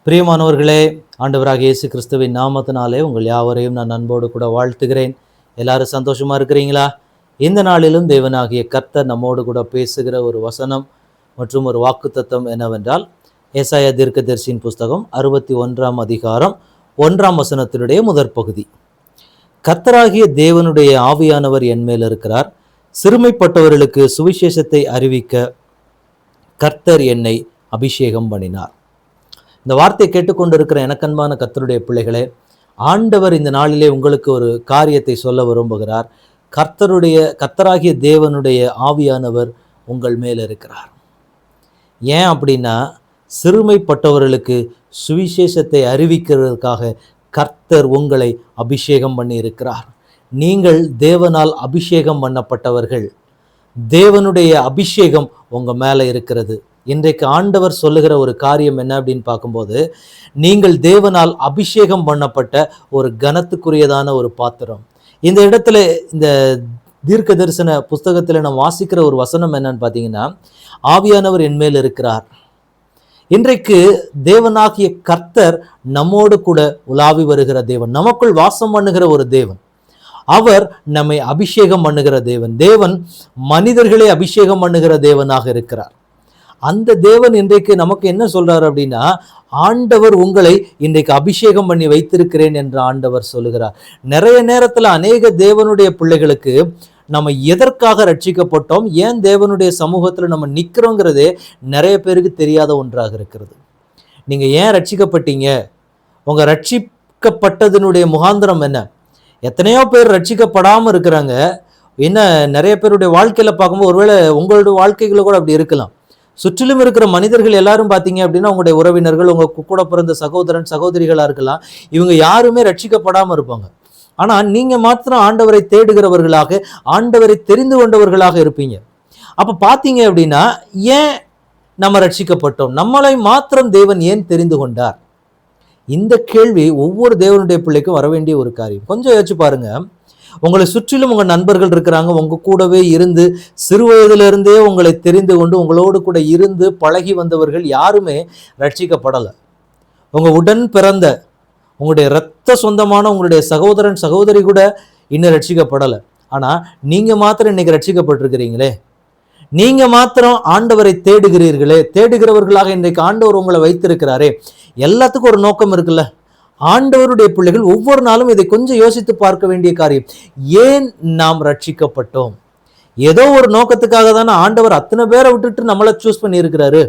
பிரியமானவர்களே, ஆண்டவராகிய இயேசு கிறிஸ்துவின் நாமத்தினாலே உங்கள் யாவரையும் நான் அன்போடு கூட வாழ்த்துகிறேன். எல்லாரும் சந்தோஷமா இருக்கிறீங்களா? இந்த நாளிலும் தேவனாகிய கர்த்தர் நம்மோடு கூட பேசுகிற ஒரு வசனம் மற்றும் ஒரு வாக்குத்தத்தம் என்னவென்றால், ஏசாயா தீர்க்கதரிசியின் புஸ்தகம் 61 அதிகாரம் 1 வசனத்தினுடைய முதற் பகுதி. கர்த்தராகிய தேவனுடைய ஆவியானவர் என் மேல் இருக்கிறார், சிறுமைப்பட்டவர்களுக்கு சுவிசேஷத்தை அறிவிக்க கர்த்தர் என்னை அபிஷேகம் பண்ணினார். இந்த வார்த்தையை கேட்டுக்கொண்டிருக்கிற எனக்கன்பான கர்த்தருடைய பிள்ளைகளே, ஆண்டவர் இந்த நாளிலே உங்களுக்கு ஒரு காரியத்தை சொல்ல விரும்புகிறார். கர்த்தராகிய தேவனுடைய ஆவியானவர் உங்கள் மேல் இருக்கிறார். ஏன் அப்படின்னா, சிறுமைப்பட்டவர்களுக்கு சுவிசேஷத்தை அறிவிக்கிறதுக்காக கர்த்தர் உங்களை அபிஷேகம் பண்ணி இருக்கிறார். நீங்கள் தேவனால் அபிஷேகம் பண்ணப்பட்டவர்கள். தேவனுடைய அபிஷேகம் உங்க மேல இருக்கிறது. இன்றைக்கு ஆண்டவர் சொல்லுகிற ஒரு காரியம் என்ன அப்படின்னு பார்க்கும்போது, நீங்கள் தேவனால் அபிஷேகம் பண்ணப்பட்ட ஒரு கனத்துக்குரியதான ஒரு பாத்திரம். இந்த இடத்துல இந்த தீர்க்க தரிசன புஸ்தகத்தில் நம்ம வாசிக்கிற ஒரு வசனம் என்னன்னு பார்த்தீங்கன்னா, ஆவியானவர் என் மேல் இருக்கிறார். இன்றைக்கு தேவனாகிய கர்த்தர் நம்மோடு கூட உலாவி வருகிற தேவன், நமக்குள் வாசம் பண்ணுகிற ஒரு தேவன். அவர் நம்மை அபிஷேகம் பண்ணுகிற தேவன். தேவன் மனிதர்களை அபிஷேகம் பண்ணுகிற தேவனாக இருக்கிறார். அந்த தேவன் இன்றைக்கு நமக்கு என்ன சொல்றாரு அப்படின்னா, ஆண்டவர் உங்களை இன்றைக்கு அபிஷேகம் பண்ணி வைத்திருக்கிறேன் என்று ஆண்டவர் சொல்லுகிறார். நிறைய நேரத்துல அநேக தேவனுடைய பிள்ளைகளுக்கு நம்ம எதற்காக ரட்சிக்கப்பட்டோம், ஏன் தேவனுடைய சமூகத்துல நம்ம நிக்கிறோங்கிறதே நிறைய பேருக்கு தெரியாத ஒன்றாக இருக்கிறது. நீங்க ஏன் ரட்சிக்கப்பட்டீங்க, உங்க ரட்சிக்கப்பட்டதனுடைய முகாந்திரம் என்ன? எத்தனையோ பேர் ரட்சிக்கப்படாம இருக்கிறாங்க. என்ன, நிறைய பேருடைய வாழ்க்கையில பார்க்கும்போது ஒருவேளை உங்களுடைய வாழ்க்கைகளை கூட அப்படி இருக்கலாம். சுற்றிலும் இருக்கிற மனிதர்கள் எல்லாரும் பார்த்தீங்க அப்படின்னா, உங்களுடைய உறவினர்கள், உங்க கூட பிறந்த சகோதரன் சகோதரிகளா இருக்கலாம், இவங்க யாருமே ரட்சிக்கப்படாம இருப்பாங்க. ஆனா நீங்க மாத்திரம் ஆண்டவரை தேடுகிறவர்களாக, ஆண்டவரை தெரிந்து கொண்டவர்களாக இருப்பீங்க. அப்ப பார்த்தீங்க அப்படின்னா, ஏன் நம்ம ரட்சிக்கப்பட்டோம், நம்மளை மாத்திரம் தேவன் ஏன் தெரிந்து கொண்டார்? இந்த கேள்வி ஒவ்வொரு தேவனுடைய பிள்ளைக்கும் வர வேண்டிய ஒரு காரியம். கொஞ்சம் யோசிச்சு பாருங்க. உங்களை சுற்றிலும் உங்கள் நண்பர்கள் இருக்கிறாங்க, உங்க கூடவே இருந்து சிறு வயதிலிருந்தே உங்களை தெரிந்து கொண்டு உங்களோடு கூட இருந்து பழகி வந்தவர்கள் யாருமே ரட்சிக்கப்படலை. உங்க உடன் பிறந்த உங்களுடைய இரத்த சொந்தமான உங்களுடைய சகோதரன் சகோதரி கூட இன்னும் ரட்சிக்கப்படலை. ஆனா நீங்க மாத்திரம் இன்னைக்கு ரட்சிக்கப்பட்டிருக்கிறீங்களே, நீங்க மாத்திரம் ஆண்டவரை தேடுகிறீர்களே, தேடுகிறவர்களாக இன்றைக்கு ஆண்டவர் உங்களை வைத்திருக்கிறாரே. எல்லாத்துக்கும் ஒரு நோக்கம் இருக்குல்ல. ஆண்டவருடைய பிள்ளைகள் ஒவ்வொரு நாளும் இதை கொஞ்சம் யோசித்து பார்க்க வேண்டிய காரியம். ஏன் நாம் ரட்சிக்கப்பட்டோம்? ஏதோ ஒரு நோக்கத்துக்காக தானே ஆண்டவர் அத்தனை பேரை விட்டுட்டு நம்மளை சூஸ் பண்ணி இருக்கிறாரு.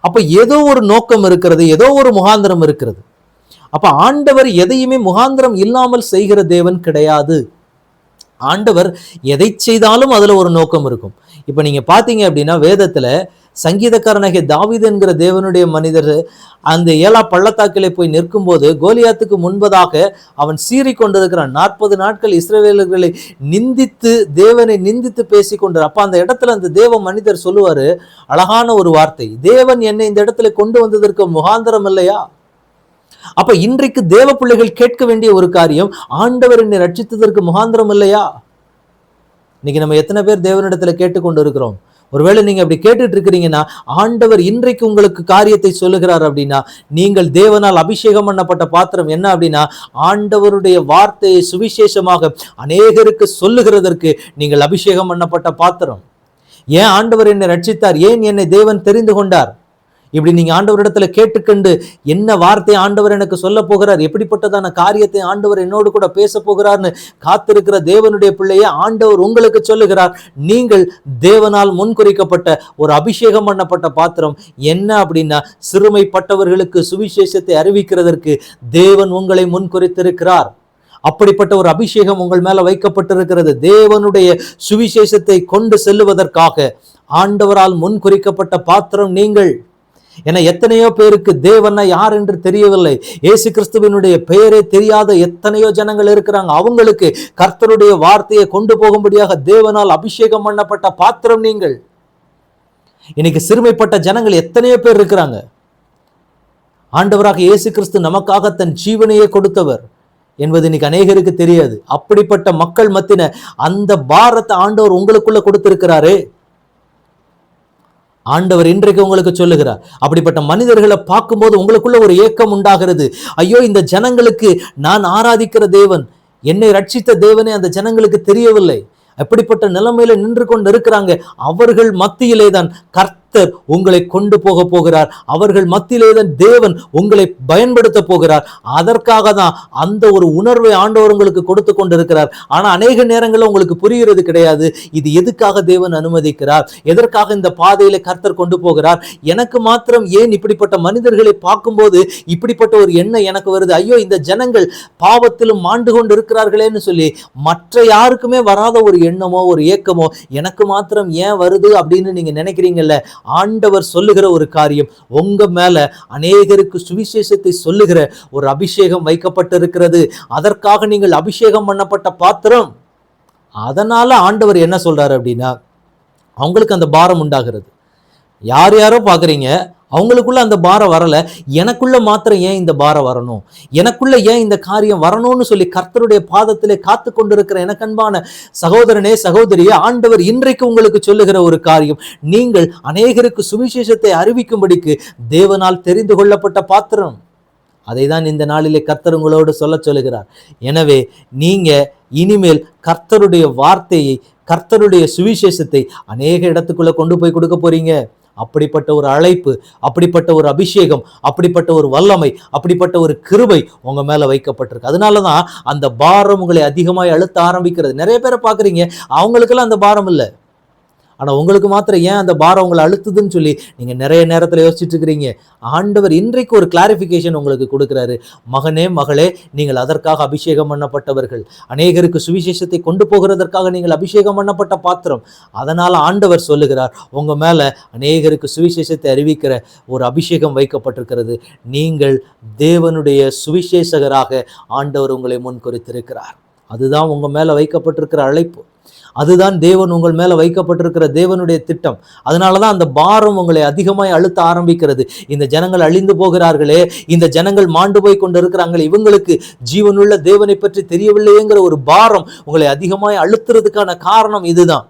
அப்ப ஏதோ ஒரு நோக்கம் இருக்கிறது, ஏதோ ஒரு முகாந்திரம் இருக்கிறது. அப்ப ஆண்டவர் எதையுமே முகாந்திரம் இல்லாமல் செய்கிற தேவன் கிடையாது. ஆண்டவர் எதை செய்தாலும் அதுல ஒரு நோக்கம் இருக்கும். இப்ப நீங்க பாத்தீங்க அப்படின்னா, வேதத்துல சங்கீதக்காரனாகிய தாவீது என்கிற தேவனுடைய மனிதர் அந்த ஏலா பள்ளத்தாக்கிலே போய் நிற்கும் போது, கோலியாத்துக்கு முன்பதாக அவன் சீறி கொண்டிருக்கிறான். 40 நாட்கள் இஸ்ரவேலர்களை நிந்தித்து, தேவனை நிந்தித்து பேசி கொண்டார். அப்ப அந்த இடத்துல அந்த தேவ மனிதர் சொல்லுவாரு அழகான ஒரு வார்த்தை, தேவன் என்னை இந்த இடத்துல கொண்டு வந்ததற்கு முகாந்திரம் இல்லையா? அப்ப இன்றைக்கு தேவ பிள்ளைகள் கேட்க வேண்டிய ஒரு காரியம், ஆண்டவர் என்னை ரட்சித்ததற்கு முகாந்திரம் இல்லையா? இன்னைக்கு நம்ம எத்தனை பேர் தேவனிடத்துல கேட்டுக்கொண்டு இருக்கிறோம்? ஒருவேளை நீங்க அப்படி கேட்டுட்டு இருக்கிறீங்கன்னா, ஆண்டவர் இன்றைக்கு உங்களுக்கு காரியத்தை சொல்லுகிறார் அப்படின்னா, நீங்கள் தேவனால் அபிஷேகம் பண்ணப்பட்ட பாத்திரம். என்ன அப்படின்னா, ஆண்டவருடைய வார்த்தையை சுவிசேஷமாக அநேகருக்கு சொல்லுகிறதற்கு நீங்கள் அபிஷேகம் பண்ணப்பட்ட பாத்திரம். ஏன் ஆண்டவர் என்னை ரட்சித்தார், ஏன் என்னை தேவன் தெரிந்து கொண்டார், இப்படி நீங்க ஆண்டவரிடத்துல கேட்டுக்கொண்டு என்ன வார்த்தை ஆண்டவர் எனக்கு சொல்ல போகிறார், எப்படிப்பட்டதான காரியத்தை ஆண்டவர் என்னோடு கூட பேச போகிறார்னு காத்திருக்கிற தேவனுடைய பிள்ளையை ஆண்டவர் உங்களுக்கு சொல்லுகிறார், நீங்கள் தேவனால் முன்குறிக்கப்பட்ட ஒரு அபிஷேகம் பண்ணப்பட்ட பாத்திரம். என்ன அப்படின்னா, சிறுமைப்பட்டவர்களுக்கு சுவிசேஷத்தை அறிவிக்கிறதற்கு தேவன் உங்களை முன்குறித்திருக்கிறார். அப்படிப்பட்ட ஒரு அபிஷேகம் உங்கள் மேல வைக்கப்பட்டிருக்கிறது. தேவனுடைய சுவிசேஷத்தை கொண்டு செல்லுவதற்காக ஆண்டவரால் முன்குறிக்கப்பட்ட பாத்திரம் நீங்கள். என எத்தனையோ பேருக்கு தேவன்னா யார் என்று தெரியவில்லை, இயேசு கிறிஸ்துவினுடைய பெயரே தெரியாத எத்தனையோ ஜனங்கள் இருக்கிறாங்க. அவங்களுக்கு கர்த்தருடைய வார்த்தையை கொண்டு போகும்படியாக தேவனால் அபிஷேகம் பண்ணப்பட்ட பாத்திரம் நீங்கள். இன்னைக்கு சிறுமைப்பட்ட ஜனங்கள் எத்தனையோ பேர் இருக்கிறாங்க. ஆண்டவராக இயேசு கிறிஸ்து நமக்காக தன் ஜீவனையே கொடுத்தவர் என்பது இன்னைக்கு அநேகருக்கு தெரியாது. அப்படிப்பட்ட மக்கள் மத்தின அந்த பாரத்தை ஆண்டவர் உங்களுக்குள்ள கொடுத்திருக்கிறாரே. ஆண்டவர் இன்றைக்கு உங்களுக்கு சொல்லுகிறார். அப்படிப்பட்ட மனிதர்களை பார்க்கும்போது உங்களுக்குள்ள ஒரு ஏக்கம் உண்டாகிறது. ஐயோ, இந்த ஜனங்களுக்கு நான் ஆராதிக்கிற தேவன், என்னை ரட்சித்த தேவனே அந்த ஜனங்களுக்கு தெரியவில்லை. அப்படிப்பட்ட நிலைமையில நின்று கொண்டு இருக்கிறாங்க. அவர்கள் மத்தியிலே தான் கர்த்தர் உங்களை கொண்டு போக போகிறார். அவர்கள் மத்தியிலே தான் தேவன் உங்களை பயன்படுத்த போகிறார். அதற்காக தான் அந்த ஒரு உணர்வை ஆண்டவர் உங்களுக்கு கொடுத்து கொண்டிருக்கிறார். ஆனா அநேக நேரங்களில் உங்களுக்கு புரிகிறது கிடையாது. இது எதுக்காக தேவன் அனுமதிக்கிறார், எதற்காக இந்த பாதையில கர்த்தர் கொண்டு போகிறார், எனக்கு மாத்திரம் ஏன் இப்படிப்பட்ட மனிதர்களை பார்க்கும்போது இப்படிப்பட்ட ஒரு எண்ணம் எனக்கு வருது, ஐயோ இந்த ஜனங்கள் பாவத்திலும் மாண்டு கொண்டு இருக்கிறார்களேன்னு சொல்லி மற்ற யாருக்குமே வராத ஒரு எண்ணமோ ஒரு ஏக்கமோ எனக்கு மாத்திரம் ஏன் வருது அப்படின்னு நீங்க நினைக்கிறீங்கல்ல. ஆண்டவர் சொல்லுகிற ஒரு காரியம், உங்க மேல அநேகருக்கு சுவிசேஷத்தை சொல்லுகிற ஒரு அபிஷேகம் வைக்கப்பட்டிருக்கிறது. அதற்காக நீங்கள் அபிஷேகம் பண்ணப்பட்ட பாத்திரம். அதனால ஆண்டவர் என்ன சொல்றாரு அப்படின்னா, அவங்களுக்கு அந்த பாரம் உண்டாகிறது. யார் யாரோ பாக்குறீங்க, அவங்களுக்குள்ள அந்த பாரம் வரல, எனக்குள்ள மாத்திரம் ஏன் இந்த பாரம் வரணும், எனக்குள்ள ஏன் இந்த காரியம் வரணும்னு சொல்லி கர்த்தருடைய பாதத்திலே காத்து கொண்டிருக்கிற எனக்கு அன்பான சகோதரனே சகோதரியே, ஆண்டவர் இன்றைக்கு உங்களுக்கு சொல்லுகிற ஒரு காரியம், நீங்கள் அநேகருக்கு சுவிசேஷத்தை அறிவிக்கும்படிக்கு தேவனால் தெரிந்து கொள்ளப்பட்ட பாத்திரம். அதை தான் இந்த நாளிலே கர்த்தர் உங்களோடு சொல்லுகிறார். எனவே நீங்க இனிமேல் கர்த்தருடைய வார்த்தையை, கர்த்தருடைய சுவிசேஷத்தை அநேக இடத்துக்குள்ள கொண்டு போய் கொடுக்க போறீங்க. அப்படிப்பட்ட ஒரு அழைப்பு, அப்படிப்பட்ட ஒரு அபிஷேகம், அப்படிப்பட்ட ஒரு வல்லமை, அப்படிப்பட்ட ஒரு கிருபை உங்க மேல வைக்கப்பட்டிருக்கு. அதனாலதான் அந்த பாரம் உங்களை அதிகமாய் அழுத்த ஆரம்பிக்கிறது. நிறைய பேரை பாக்குறீங்க, அவங்களுக்கெல்லாம் அந்த பாரம் இல்லை. ஆனா உங்களுக்கு மாத்திரம் ஏன் அந்த பாரம் உங்களை அழுத்துதுன்னு சொல்லி நீங்க நிறைய நேரத்துல யோசிச்சுட்டு இருக்கிறீங்க. ஆண்டவர் இன்றைக்கு ஒரு கிளாரிபிகேஷன் உங்களுக்கு கொடுக்கிறாரு. மகனே மகளே, நீங்கள் அதற்காக அபிஷேகம் பண்ணப்பட்டவர்கள். அநேகருக்கு சுவிசேஷத்தை கொண்டு போகிறதற்காக நீங்கள் அபிஷேகம் பண்ணப்பட்ட பாத்திரம். அதனால ஆண்டவர் சொல்லுகிறார், உங்க மேல அநேகருக்கு சுவிசேஷத்தை அறிவிக்கிற ஒரு அபிஷேகம் வைக்கப்பட்டிருக்கிறது. நீங்கள் தேவனுடைய சுவிசேஷகராக ஆண்டவர் உங்களை முன் குறித்திருக்கிறார். அதுதான் உங்க மேல வைக்கப்பட்டிருக்கிற அழைப்பு. அதுதான் தேவன் உங்கள் மேல வைக்கப்பட்டிருக்கிற தேவனுடைய திட்டம். அதனாலதான் அந்த பாரம் உங்களை அதிகமாய் அழுத்த ஆரம்பிக்கிறது. இந்த ஜனங்கள் அழிந்து போகிறார்களே, இந்த ஜனங்கள் மாண்டு போய் கொண்டு இருக்கிறாங்களே, இவங்களுக்கு ஜீவனுள்ள தேவனை பற்றி தெரியவில்லையேங்கிற ஒரு பாரம் உங்களை அதிகமாய் அழுத்துறதுக்கான காரணம் இதுதான்.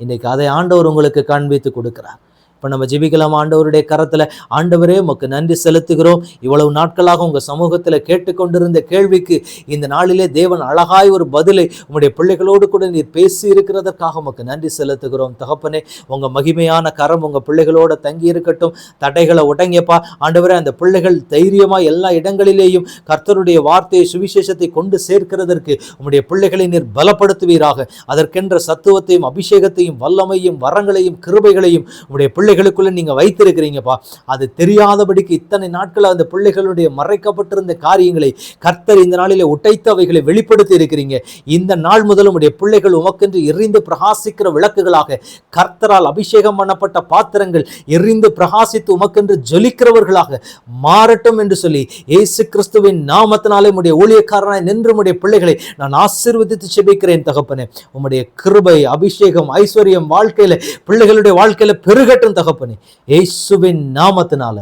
இன்னைக்கு அதை ஆண்டவர் உங்களுக்கு காண்பித்து கொடுக்கிறார். இப்போ நம்ம ஜெபிக்கலாம். ஆண்டவருடைய கரத்தில், ஆண்டவரே உமக்கு நன்றி செலுத்துகிறோம். இவ்வளவு நாட்களாக உங்கள் சமூகத்தில் கேட்டுக்கொண்டிருந்த கேள்விக்கு இந்த நாளிலே தேவன் அழகாய் ஒரு பதிலை உங்களுடைய பிள்ளைகளோடு கூட நீர் பேசி இருக்கிறதற்காக உமக்கு நன்றி செலுத்துகிறோம். தகப்பனே, உங்கள் மகிமையான கரம் உங்கள் பிள்ளைகளோட தங்கி இருக்கட்டும். தடைகளை உடங்கியப்பா ஆண்டவரே, அந்த பிள்ளைகள் தைரியமாக எல்லா இடங்களிலேயும் கர்த்தருடைய வார்த்தையை, சுவிசேஷத்தை கொண்டு சேர்க்கிறதற்கு உங்களுடைய பிள்ளைகளை நீர் பலப்படுத்துவீராக. அதற்கென்ற சத்துவத்தையும் அபிஷேகத்தையும் வல்லமையும் வரங்களையும் கிருபைகளையும் உங்களுடைய பிள்ளைகளுக்குள்ள நீங்க வைத்திருக்கிறீங்கப்பா. அது தெரியாதபடிக்கு இத்தனை நாட்கள் அந்த பிள்ளைகளுடைய மறைக்கப்பட்டிருந்த காரியங்களை கர்த்தர் இந்த நாளிலே உடைத்து அவைகளை வெளிப்படுத்தி இருக்கிறீங்க. இந்த நாள் முதல் உடைய பிள்ளைகள் உமக்கென்று எரிந்து பிரகாசிக்கிற விளக்குகளாக, கர்த்தரால் அபிஷேகம் பண்ணப்பட்ட பாத்திரங்கள் எரிந்து பிரகாசித்து உமக்கென்று ஜொலிக்கிறவர்களாக மாறட்டும் என்று சொல்லி இயேசு கிறிஸ்துவின் நாமத்தினாலே உடைய ஊழியக்காரனாய் நின்று உடைய பிள்ளைகளை நான் ஆசீர்வதித்து செபிக்கிறேன். தகப்பனே, உம்முடைய கிருபை, அபிஷேகம், ஐஸ்வர்யம் வாழ்க்கையில, பிள்ளைகளுடைய வாழ்க்கையில பெருகட்டும். தகப்பனே, இயேசுவின் நாமத்தினால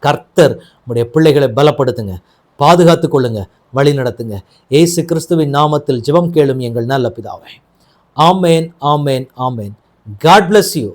கர்த்தர் உம்முடைய பிள்ளைகளை பலப்படுத்துங்க, பாதுகாத்துக் கொள்ளுங்க, வழி நடத்துங்க. இயேசு கிறிஸ்துவின் நாமத்தில் ஜெபம் கேளும் எங்கள் நல்ல பிதாவே. ஆமேன், ஆமேன், ஆமேன். God bless you.